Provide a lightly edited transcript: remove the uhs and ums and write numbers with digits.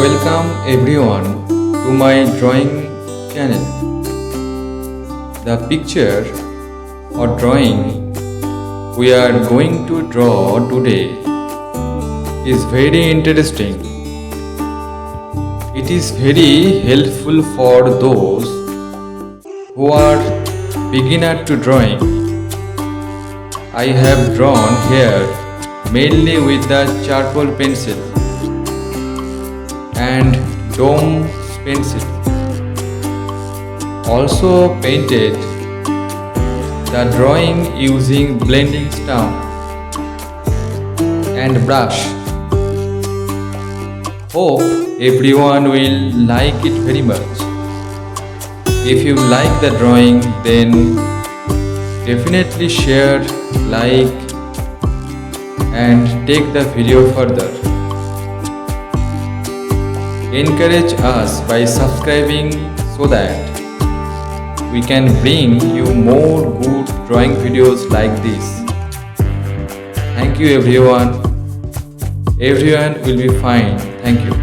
Welcome everyone to my drawing channel. The picture or drawing we are going to draw today is very interesting. It is very helpful for those who are beginner to drawing. I have drawn here mainly with the charcoal pencil and dome pencil. Also painted the drawing using blending stump and brush. Hope everyone will like it very much. If you like the drawing, then definitely share, like and take the video further. Encourage us by subscribing so that we can bring you more good drawing videos like this. Thank you everyone. Everyone will be fine. Thank you.